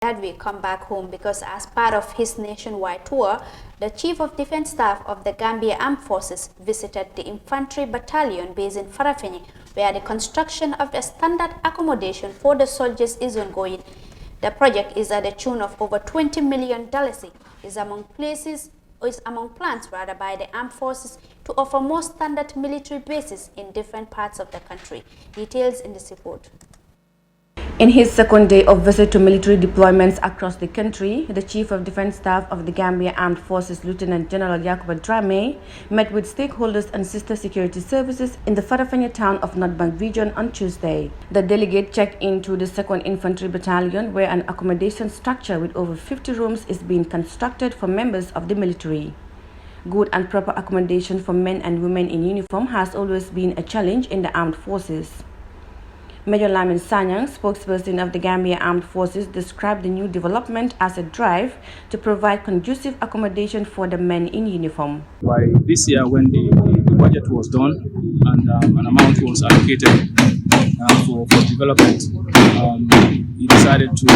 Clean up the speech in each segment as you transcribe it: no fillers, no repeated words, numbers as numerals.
that we come back home because as part of his nationwide tour, the Chief of Defense Staff of the Gambia Armed Forces visited the infantry battalion based in Farafenni, where the construction of a standard accommodation for the soldiers is ongoing. The project is at the tune of over $20 million. Is among plans by the armed forces to offer more standard military bases in different parts of the country. Details in this report. In his second day of visit to military deployments across the country, the Chief of Defense Staff of the Gambia Armed Forces, Lieutenant General Yakuba Drame, met with stakeholders and sister security services in the Farafenni town of North Bank region on Tuesday. The delegate checked into the 2nd Infantry Battalion, where an accommodation structure with over 50 rooms is being constructed for members of the military. Good and proper accommodation for men and women in uniform has always been a challenge in the armed forces. Major Lamin Sanyang, spokesperson of the Gambia Armed Forces, described the new development as a drive to provide conducive accommodation for the men in uniform. By this year, when the budget was done and an amount was allocated for development, he decided to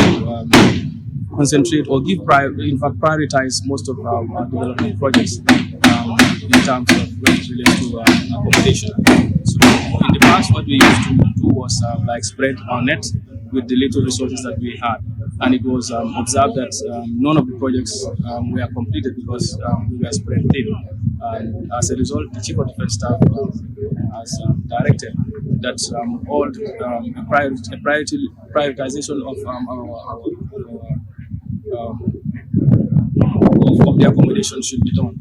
concentrate or prioritize most of our development projects in terms of when it relates to accommodation. So in the past, what we used to do was spread our net with the little resources that we had, and it was observed that none of the projects were completed because we were spread thin. And as a result, the Chief of Defense Staff has directed that all prioritization of the accommodation should be done,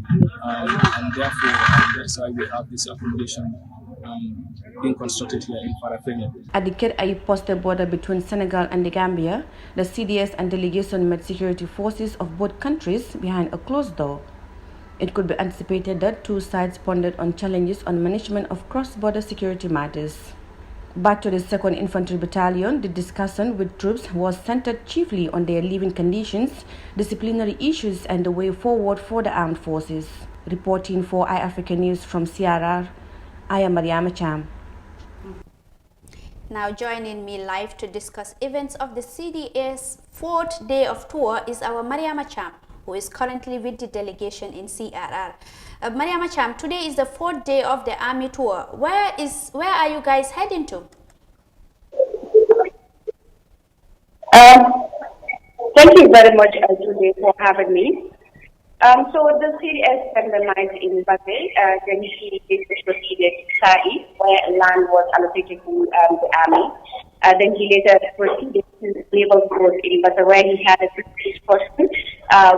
and therefore that's why we have this accommodation being constructed here in Farafenni. At the Ket Ayub Poste border between Senegal and the Gambia, the CDS and delegation met security forces of both countries behind a closed door. It could be anticipated that two sides pondered on challenges on management of cross-border security matters. Back to the 2nd Infantry Battalion, the discussion with troops was centered chiefly on their living conditions, disciplinary issues, and the way forward for the armed forces. Reporting for iAfrica News from CRR, I am Mariama Cham. Now joining me live to discuss events of the CDS 4th day of tour is our Mariama Cham, who is currently with the delegation in CRR. Mariama Cham, today is the 4th day of the army tour. Where are you guys heading to? Thank you very much today for having me. So the CDS spent the night in Bate, then he proceeded to Sai, where land was allocated to the army. Then he later proceeded to naval force in Bate, where he had a discussion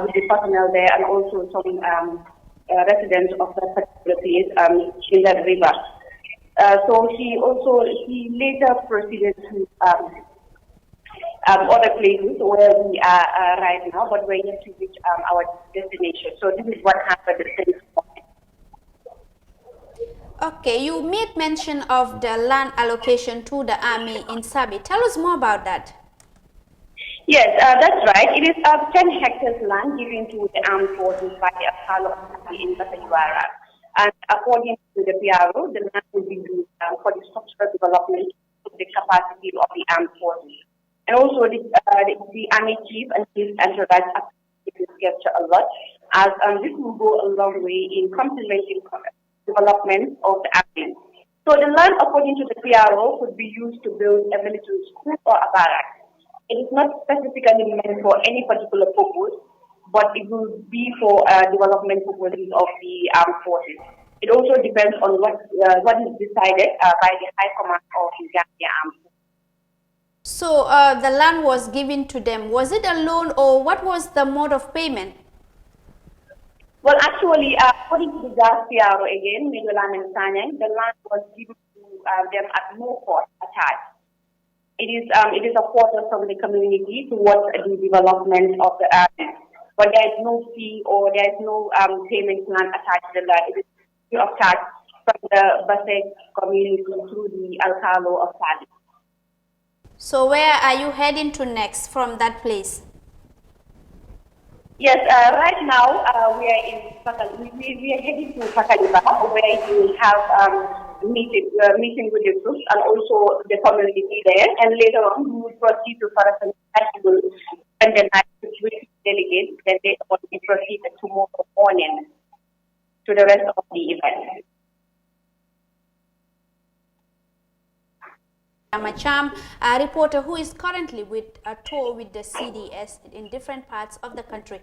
with the personnel there and also some residents of that particular place in that river. So he later proceeded to other places where we are right now, but we're yet to reach our destination. So this is what happened since morning. Okay, you made mention of the land allocation to the army in Sabi. Tell us more about that. Yes, that's right. It is 10 hectares land given to the armed forces by the Apollo in Basayuara. And according to the PRO, the land will be used for the structural development of the capacity of the armed forces. And also the army chief and his entourage capture a lot, as this will go a long way in complementing development of the army. So the land, according to the PRO, could be used to build a military school or a barrack. It is not specifically meant for any particular purpose, but it will be for development purposes of the armed forces. It also depends on what is decided by the High Command of the Gambia Armed Forces. So the land was given to them. Was it a loan or what was the mode of payment? Well, actually, according to the GAS PRO again, Midolam and Sanyang, the land was given to them at no cost attached. It is a quarter from the community towards the development of the army. But there is no fee or there is no payment plan attached to the land. It is free of charge from the Basek community through the Alcalo of Sadi. So where are you heading to next from that place? Yes, right now we are in we are heading to Pakaliba, where we will have meeting with the troops and also the community there, and later on we will proceed to Farafenni And the security delegates, then they will be proceeded tomorrow morning to the rest of the event. Macham, a reporter who is currently with a tour with the CDS in different parts of the country.